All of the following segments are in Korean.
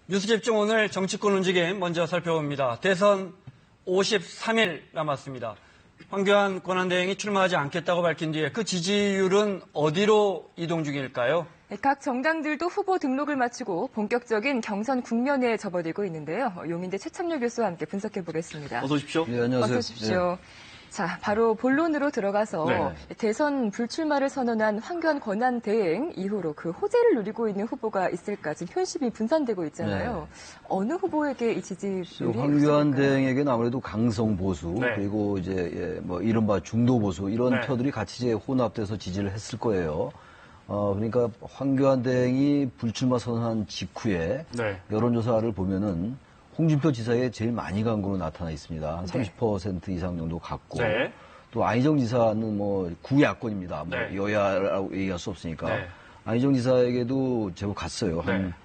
뉴스 집중 오늘 정치권 움직임 먼저 살펴봅니다. 대선 53일 남았습니다. 황교안 권한대행이 출마하지 않겠다고 밝힌 뒤에 그 지지율은 어디로 이동 중일까요? 각 정당들도 후보 등록을 마치고 본격적인 경선 국면에 접어들고 있는데요. 용인대 최창렬 교수와 함께 분석해 보겠습니다. 어서 오십시오. 네, 안녕하세요. 어서 오십시오. 네. 자, 바로 본론으로 들어가서 대선 불출마를 선언한 황교안 권한대행 이후로 그 호재를 누리고 있는 후보가 있을까 지금 표심이 분산되고 있잖아요. 어느 후보에게 이 지지율이 황교안 대행에게는 아무래도 강성 보수 그리고 이제 뭐 이른바 중도 보수 이런 표들이 같이 이제 혼합돼서 지지를 했을 거예요. 그러니까 황교안 대행이 불출마 선언한 직후에 여론조사를 보면은 홍준표 지사에 제일 많이 간 걸로 나타나 있습니다. 한 30% 이상 정도 갔고 또 안희정 지사는 뭐 구야권입니다. 뭐 여야라고 얘기할 수 없으니까 안희정 지사에게도 제법 갔어요. 한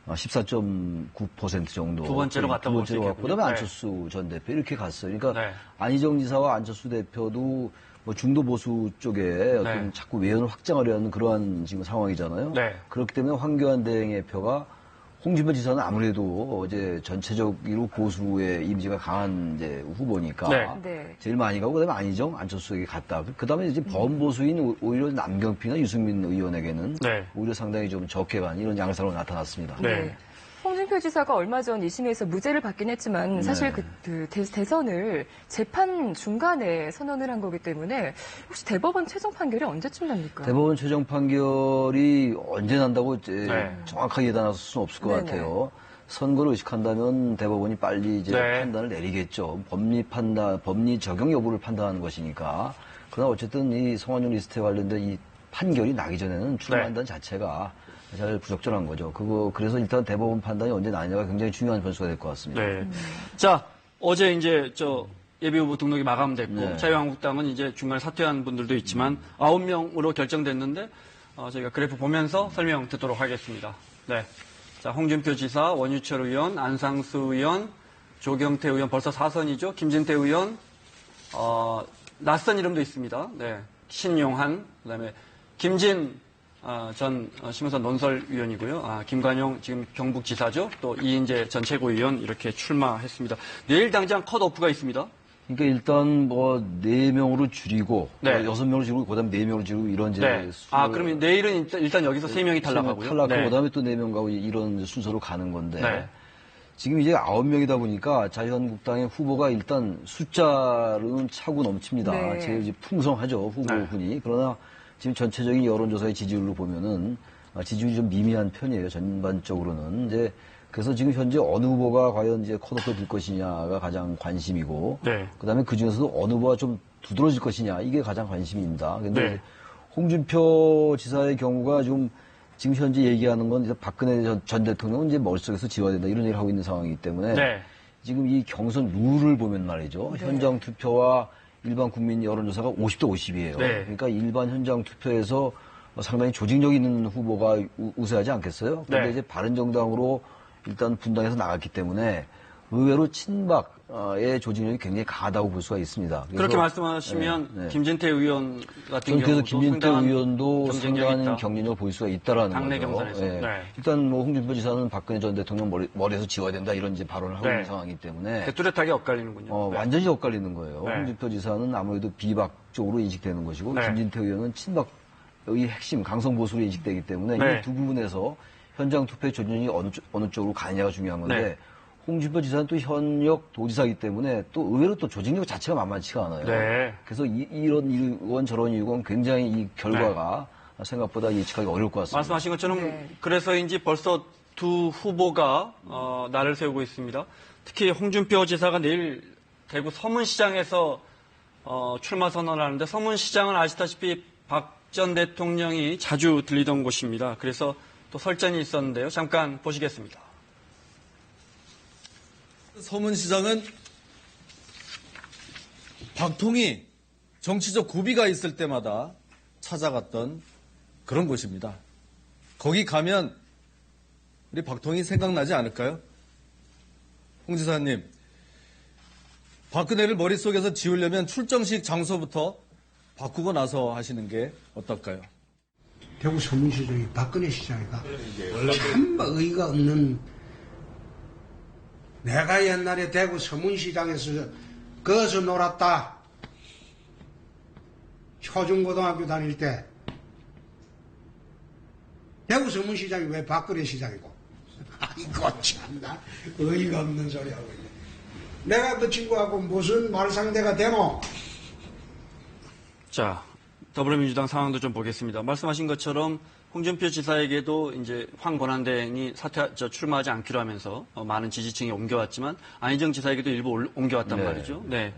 14.9% 정도. 두 번째로 갔다고 볼 수 있겠군요. 그다음에 안철수 전 대표 이렇게 갔어요. 그러니까 안희정 지사와 안철수 대표도 뭐 중도 보수 쪽에 어떤 자꾸 외연을 확장하려는 그러한 지금 상황이잖아요. 그렇기 때문에 황교안 대행의 표가 홍준표 지사는 아무래도 이제 전체적으로 보수의 이미지가 강한 이제 후보니까 제일 많이 가고 그다음에 안희정, 안철수에게 갔다. 그다음에 이제 범보수인 오히려 남경필이나 유승민 의원에게는 오히려 상당히 좀 적게 간 이런 양상으로 나타났습니다. 홍준표 지사가 얼마 전 2심에서 무죄를 받긴 했지만 사실 그 대선을 재판 중간에 선언을 한 거기 때문에 혹시 대법원 최종 판결이 언제쯤 납니까? 대법원 최종 판결이 언제 난다고 정확하게 예단할 수는 없을 것 같아요. 선거를 의식한다면 대법원이 빨리 이제 판단을 내리겠죠. 법리 적용 여부를 판단하는 것이니까. 그러나 어쨌든 이 성완종 리스트에 관련된 이 판결이 나기 전에는 출마한다는 자체가 잘 부적절한 거죠. 그래서 일단 대법원 판단이 언제 나느냐가 굉장히 중요한 변수가 될 것 같습니다. 자, 어제 이제 예비후보 등록이 마감됐고 자유한국당은 이제 중간에 사퇴한 분들도 있지만 9명으로 결정됐는데 저희가 그래프 보면서 설명 듣도록 하겠습니다. 자, 홍준표 지사, 원유철 의원, 안상수 의원, 조경태 의원 벌써 4선이죠. 김진태 의원, 낯선 이름도 있습니다. 신용한, 그다음에 김진 전 심우선 논설위원이고요. 김관용 지금 경북지사죠. 또 이인재 전 최고위원 이렇게 출마했습니다. 내일 당장 컷오프가 있습니다. 그러니까 일단 뭐 4명으로 줄이고 6명으로 줄이고 그다음에 4명으로 줄이고 이런 이제 그러면 내일은 일단 여기서 3명이 탈락하고요. 탈락하고 그다음에 또 4명 가고 이런 순서로 가는 건데 지금 이제 9명이다 보니까 자유한국당의 후보가 일단 숫자로는 차고 넘칩니다. 제일 이제 풍성하죠. 후보군이. 그러나 지금 전체적인 여론조사의 지지율로 보면은 지지율이 좀 미미한 편이에요. 전반적으로는 이제 그래서 지금 현재 어느 후보가 과연 이제 컷오프에 들 것이냐가 가장 관심이고, 그다음에 그 중에서도 어느 후보가 좀 두드러질 것이냐 이게 가장 관심입니다. 그런데 홍준표 지사의 경우가 좀 지금 현재 얘기하는 건 이제 박근혜 전 대통령은 이제 머릿속에서 지워야 된다 이런 얘기를 하고 있는 상황이기 때문에 지금 이 경선 룰을 보면 말이죠. 현장 투표와 일반 국민 여론조사가 50대 50이에요. 그러니까 일반 현장 투표에서 상당히 조직력 있는 후보가 우세하지 않겠어요? 그런데 이제 바른정당으로 일단 분당해서 나갔기 때문에 의외로 친박의 조직력이 굉장히 강하다고 볼 수가 있습니다. 그래서 그렇게 말씀하시면 김진태 의원 같은 경우도 김진태 의원도 상당한 경쟁력을 보일 수가 있다라는 당내 거죠. 경선에서. 일단 뭐 홍준표 지사는 박근혜 전 대통령 머리에서 지워야 된다 이런 이제 발언을 하고 있는 상황이기 때문에 뚜렷하게 엇갈리는군요. 완전히 엇갈리는 거예요. 홍준표 지사는 아무래도 비박 쪽으로 인식되는 것이고 김진태 의원은 친박의 핵심 강성 보수로 인식되기 때문에 이 두 부분에서 현장 투표의 조직력이 어느 쪽으로 가느냐가 중요한 건데 홍준표 지사는 또 현역 도지사이기 때문에 또 의외로 또 조직력 자체가 만만치가 않아요. 그래서 이런 이유건 저런 이유건 굉장히 이 결과가 생각보다 예측하기 어려울 것 같습니다. 말씀하신 것처럼 그래서인지 벌써 두 후보가 날을 세우고 있습니다. 특히 홍준표 지사가 내일 대구 서문시장에서 출마 선언을 하는데 서문시장은 아시다시피 박 전 대통령이 자주 들리던 곳입니다. 그래서 또 설전이 있었는데요. 잠깐 보시겠습니다. 서문시장은 박통이 정치적 고비가 있을 때마다 찾아갔던 그런 곳입니다. 거기 가면 우리 박통이 생각나지 않을까요? 홍 지사님, 박근혜를 머릿속에서 지우려면 출정식 장소부터 바꾸고 나서 하시는 게 어떨까요? 대구 서문시장이 박근혜 시장이다. 참 의의가 없는 내가 옛날에 대구 서문시장에서 거기서 놀았다. 초중고등학교 다닐 때. 대구 서문시장이 왜 박근혜 시장이고? 아이고 참나 어이가 없는 소리 하고 있네. 내가 그 친구하고 무슨 말상대가 되노? 자, 더불어민주당 상황도 좀 보겠습니다. 말씀하신 것처럼 홍준표 지사에게도 이제 황권한대행이 출마하지 않기로 하면서 많은 지지층이 옮겨왔지만 안희정 지사에게도 일부 옮겨왔단 말이죠. 네.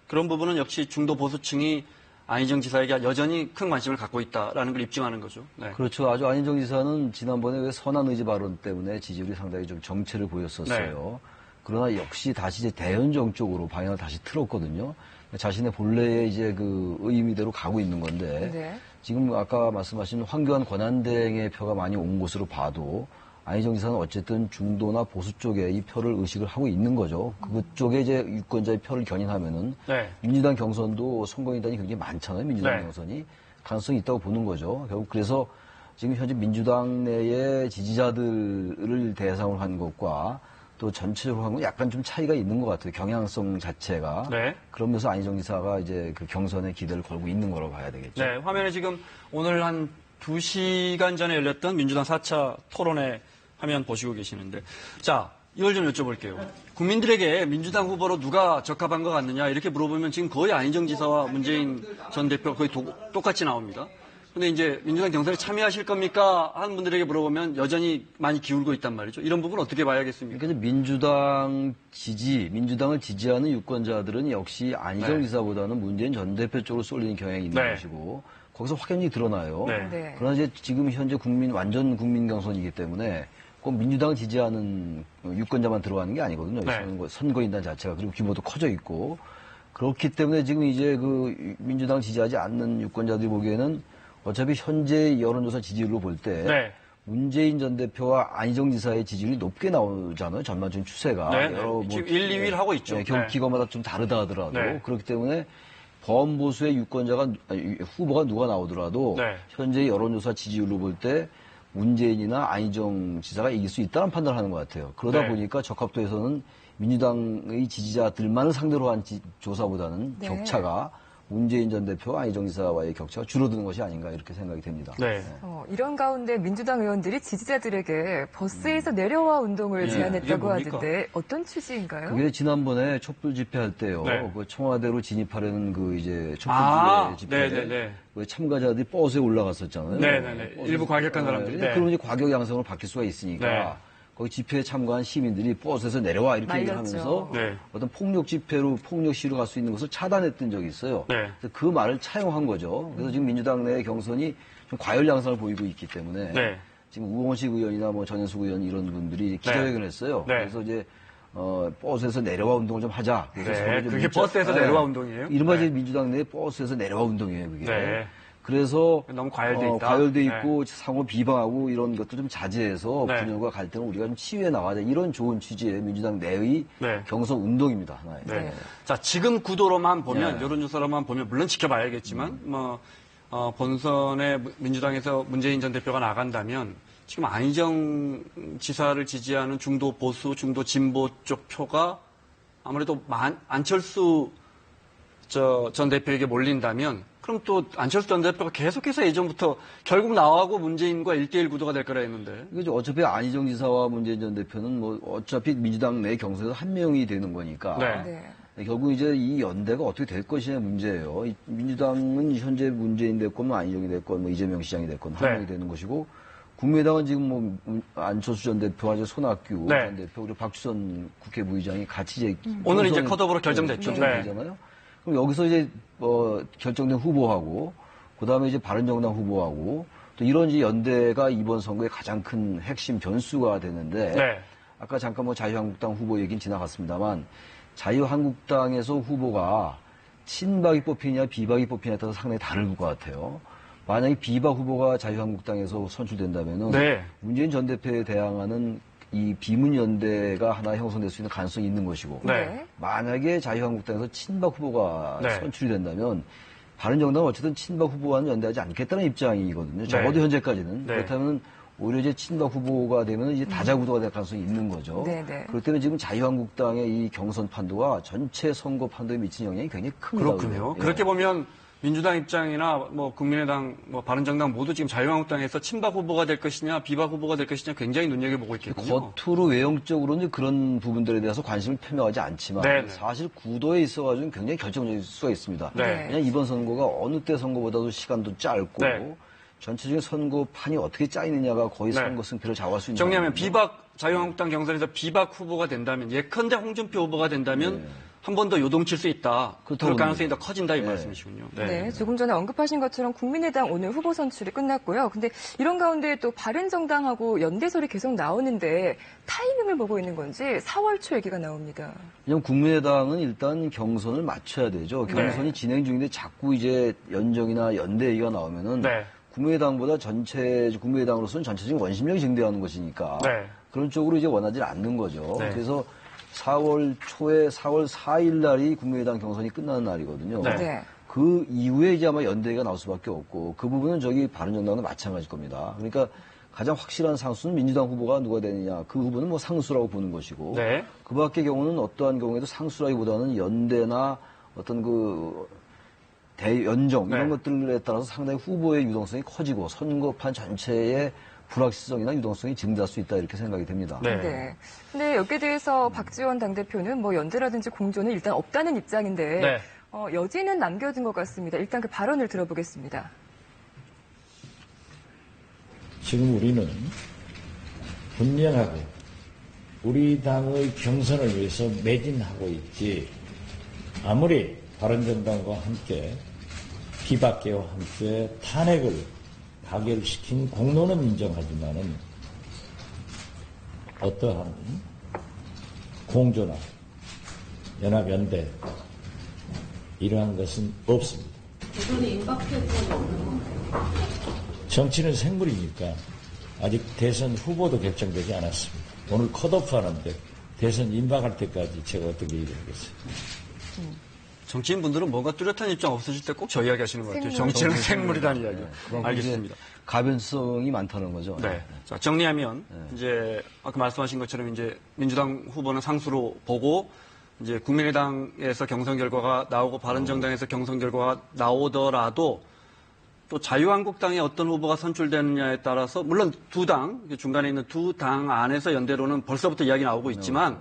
그런 부분은 역시 중도 보수층이 안희정 지사에게 여전히 큰 관심을 갖고 있다라는 걸 입증하는 거죠. 네. 그렇죠. 아주 안희정 지사는 지난번에 왜 선한 의지 발언 때문에 지지율이 상당히 좀 정체를 보였었어요. 네. 그러나 역시 다시 이제 대연정 쪽으로 방향을 다시 틀었거든요. 자신의 본래의 이제 그 의미대로 가고 있는 건데 네. 지금 아까 말씀하신 황교안 권한대행의 표가 많이 온 것으로 봐도 안희정 지사는 어쨌든 중도나 보수 쪽에 이 표를 의식을 하고 있는 거죠. 그쪽에 이제 유권자의 표를 견인하면은 민주당 경선도 선거인단이 굉장히 많잖아요. 민주당 경선이 가능성이 있다고 보는 거죠. 결국 그래서 지금 현재 민주당 내의 지지자들을 대상으로 한 것과 또 전체적으로 한 건 약간 좀 차이가 있는 것 같아요. 경향성 자체가. 그러면서 안희정 지사가 이제 그 경선에 기대를 걸고 있는 거라고 봐야 되겠죠. 네, 화면에 지금 오늘 한 2시간 전에 열렸던 민주당 4차 토론회 화면 보시고 계시는데, 자, 이걸 좀 여쭤볼게요. 국민들에게 민주당 후보로 누가 적합한 것 같느냐 이렇게 물어보면 지금 거의 안희정 지사와 문재인 전 대표 거의 똑같이 나옵니다. 근데 이제 민주당 경선에 참여하실 겁니까? 하는 분들에게 물어보면 여전히 많이 기울고 있단 말이죠. 이런 부분 어떻게 봐야겠습니까? 그러니까 민주당을 지지하는 유권자들은 역시 안희정 지사보다는 문재인 전 대표 쪽으로 쏠리는 경향이 있는 것이고 거기서 확연히 드러나요. 그러나 이제 지금 현재 완전 국민 경선이기 때문에 꼭 민주당을 지지하는 유권자만 들어가는 게 아니거든요. 선거인단 자체가 그리고 규모도 커져 있고 그렇기 때문에 지금 이제 그 민주당을 지지하지 않는 유권자들이 보기에는 어차피 현재 여론조사 지지율로 볼 때 문재인 전 대표와 안희정 지사의 지지율이 높게 나오잖아요. 전반적인 추세가. 지금 1, 2위를 하고 있죠. 결국 기관마다 좀 다르다 하더라도. 그렇기 때문에 범보수의 후보가 누가 나오더라도 현재 여론조사 지지율로 볼 때 문재인이나 안희정 지사가 이길 수 있다는 판단을 하는 것 같아요. 그러다 보니까 적합도에서는 민주당의 지지자들만을 상대로 한 조사보다는 격차가 문재인 전 대표와 안희정 지사와의 격차가 줄어드는 것이 아닌가 이렇게 생각이 됩니다. 이런 가운데 민주당 의원들이 지지자들에게 버스에서 내려와 운동을 제안했다고 하던데 어떤 취지인가요? 그게 지난번에 촛불 집회할 때요. 그 청와대로 진입하려는 그 이제 촛불 집회 그 참가자들이 버스에 올라갔었잖아요. 일부 과격한 사람들이. 그러면 이제 과격 양상으로 바뀔 수가 있으니까. 거기 집회에 참가한 시민들이 버스에서 내려와 이렇게 얘기하면서 어떤 폭력 집회로 폭력 시위로 갈 수 있는 것을 차단했던 적이 있어요. 그래서 그 말을 차용한 거죠. 그래서 지금 민주당 내 경선이 좀 과열 양상을 보이고 있기 때문에 지금 우원식 의원이나 뭐 전현숙 의원 이런 분들이 기자회견을 했어요. 그래서 이제 버스에서 내려와 운동을 좀 하자. 그게 버스에서 내려와 운동이에요? 이른바 이제 민주당 내 버스에서 내려와 운동이에요. 그게. 그래서 너무 과열돼 있다. 과열돼 있고 상호 비방하고 이런 것도 좀 자제해서 분열과 갈등을 우리가 좀 치유해 나가자 이런 좋은 취지의 민주당 내의 경선 운동입니다. 자, 지금 구도로만 보면 여론조사로만 보면 물론 지켜봐야겠지만 본선에 민주당에서 문재인 전 대표가 나간다면 지금 안희정 지사를 지지하는 중도 보수, 중도 진보 쪽 표가 아무래도 안철수 전 대표에게 몰린다면 그럼 또 안철수 전 대표가 계속해서 예전부터 결국 나하고 문재인과 1대1 구도가 될 거라 했는데. 어차피 안희정 지사와 문재인 전 대표는 뭐 어차피 민주당 내 경선에서 한 명이 되는 거니까. 결국 이제 이 연대가 어떻게 될 것이냐 문제예요. 민주당은 현재 문재인 됐건 뭐 안희정이 됐건 뭐 이재명 시장이 됐건 한 명이 되는 것이고 국민의당은 지금 뭐 안철수 전 대표와 이제 손학규 전 대표 그리고 박주선 국회 부의장이 같이 이제 오늘 이제 컷오버로 결정됐죠. 결정되잖아요. 그럼 여기서 이제 결정된 후보하고 그다음에 이제 바른정당 후보하고 또 이런 이제 연대가 이번 선거의 가장 큰 핵심 변수가 되는데 아까 잠깐 뭐 자유한국당 후보 얘기는 지나갔습니다만 자유한국당에서 후보가 친박이 뽑히냐 비박이 뽑히냐에 따라서 상당히 다를 것 같아요. 만약에 비박 후보가 자유한국당에서 선출된다면은 문재인 전 대표에 대항하는 이 비문연대가 하나 형성될 수 있는 가능성이 있는 것이고 만약에 자유한국당에서 친박 후보가 선출이 된다면 바른정당은 어쨌든 친박 후보와는 연대하지 않겠다는 입장이거든요. 적어도 현재까지는. 그렇다면 오히려 이제 친박 후보가 되면 이제 다자구도가 될 가능성이 있는 거죠. 네네. 그렇기 때문에 지금 자유한국당의 이 경선 판도가 전체 선거 판도에 미치는 영향이 굉장히 큽니다. 그렇군요. 예. 그렇게 보면 민주당 입장이나 뭐 국민의당, 뭐 바른정당 모두 지금 자유한국당에서 친박 후보가 될 것이냐, 비박 후보가 될 것이냐 굉장히 눈여겨보고 있겠군요. 겉으로 외형적으로는 그런 부분들에 대해서 관심을 표명하지 않지만 네네. 사실 구도에 있어가지고 굉장히 결정적일 수가 있습니다. 네. 왜냐하면 이번 선거가 어느 때 선거보다도 시간도 짧고 네. 전체적인 선거판이 어떻게 짜이느냐가 거의 네. 선거 승패를 좌우할 수 있는 정리하면 거거든요. 비박 자유한국당 경선에서 비박 후보가 된다면 예컨대 홍준표 후보가 된다면 한 번 더 요동칠 수 있다. 그럴 가능성이 더 커진다 이 말씀이시군요. 네, 조금 전에 언급하신 것처럼 국민의당 오늘 후보 선출이 끝났고요. 근데 이런 가운데 또 바른정당하고 연대설이 계속 나오는데 타이밍을 보고 있는 건지 4월 초 얘기가 나옵니다. 왜냐면 국민의당은 일단 경선을 맞춰야 되죠. 경선이 진행 중인데 자꾸 이제 연정이나 연대 얘기가 나오면은 네. 국민의당보다 국민의당으로서는 전체적인 원심력이 증대하는 것이니까 네. 그런 쪽으로 이제 원하지 않는 거죠. 네. 그래서 4월 초에 4월 4일 날이 국민의당 경선이 끝나는 날이거든요. 네. 네. 그 이후에 이제 아마 연대가 나올 수밖에 없고 그 부분은 저기 바른정당도 마찬가지일 겁니다. 그러니까 가장 확실한 상수는 민주당 후보가 누가 되느냐. 그 후보는 뭐 상수라고 보는 것이고 네. 그 밖의 경우는 어떠한 경우에도 상수라기보다는 연대나 어떤 그 대연정 이런 네. 것들에 따라서 상당히 후보의 유동성이 커지고 선거판 전체의 불확실성이나 유동성이 증대할 수 있다 이렇게 생각이 됩니다. 네. 네. 근데 여기에 대해서 박지원 당대표는 뭐 연대라든지 공조는 일단 없다는 입장인데 네. 여지는 남겨둔 것 같습니다. 일단 그 발언을 들어보겠습니다. 지금 우리는 분명하게 우리 당의 경선을 위해서 매진하고 있지 아무리 바른정당과 함께 비박계와 함께 탄핵을 가결시킨 공로는 인정하지만은 어떠한 공조나 연합연대 이러한 것은 없습니다. 정치는 생물이니까 아직 대선 후보도 결정되지 않았습니다. 오늘 컷오프 하는데 대선 임박할 때까지 제가 어떻게 얘기하겠어요? 정치인분들은 뭔가 뚜렷한 입장 없으실 때 꼭 저 이야기 하시는 것 같아요. 생물. 정치는 생물이라는 이야기. 그럼 알겠습니다. 이제 가변성이 많다는 거죠. 네. 자, 정리하면 이제 아까 말씀하신 것처럼 이제 민주당 후보는 상수로 보고 이제 국민의당에서 경선 결과가 나오고 바른정당에서 경선 결과가 나오더라도 또 자유한국당의 어떤 후보가 선출되느냐에 따라서 물론 두 당, 중간에 있는 두 당 안에서 연대로는 벌써부터 이야기 나오고 있지만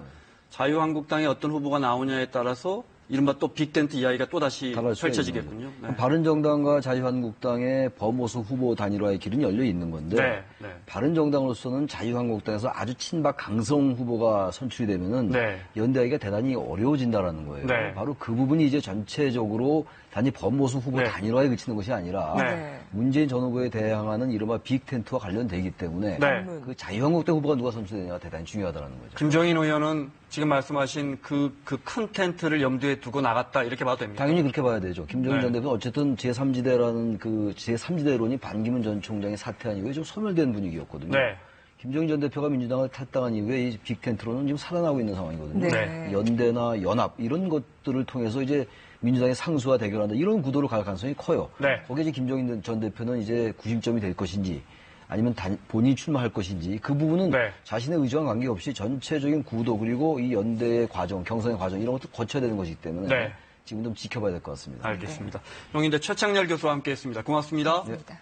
자유한국당의 어떤 후보가 나오냐에 따라서 이른바 또 빅텐트 이야기가 또다시 달라질 수가 펼쳐지겠군요. 있는 네. 거죠. 바른정당과 자유한국당의 범오소 후보 단일화의 길은 열려 있는 건데 네, 네. 바른정당으로서는 자유한국당에서 아주 친박 강성 후보가 선출이 되면은 네. 연대하기가 대단히 어려워진다라는 거예요. 네. 바로 그 부분이 이제 전체적으로 단지 범오소 후보 네. 단일화에 그치는 것이 아니라 네. 문재인 전 후보에 대항하는 이른바 빅텐트와 관련되기 때문에 네. 그 자유한국당 후보가 누가 선출되냐가 대단히 중요하다는 거죠. 김종인 의원은 지금 말씀하신 그 큰 텐트를 염두에 두고 나갔다 이렇게 봐도 됩니다. 당연히 그렇게 봐야 되죠. 김정인 네. 전 대표는 어쨌든 제3지대라는 그 제3지대론이 반기문 전 총장의 사퇴한 이후에 좀 소멸된 분위기였거든요. 네. 김정인 전 대표가 민주당을 탈당한 이후에 이 빅텐트로는 지금 살아나고 있는 상황이거든요. 네. 연대나 연합 이런 것들을 통해서 이제 민주당의 상수와 대결한다 이런 구도로 갈 가능성이 커요. 네. 거기에 이제 김정인 전 대표는 이제 구심점이 될 것인지 아니면 본인이 출마할 것인지 그 부분은 네. 자신의 의지와 관계없이 전체적인 구도 그리고 이 연대의 과정, 경선의 과정 이런 것도 거쳐야 되는 것이기 때문에 네. 지금 좀 지켜봐야 될 것 같습니다. 알겠습니다. 용인대 최창렬 교수와 함께했습니다. 고맙습니다. 고맙습니다.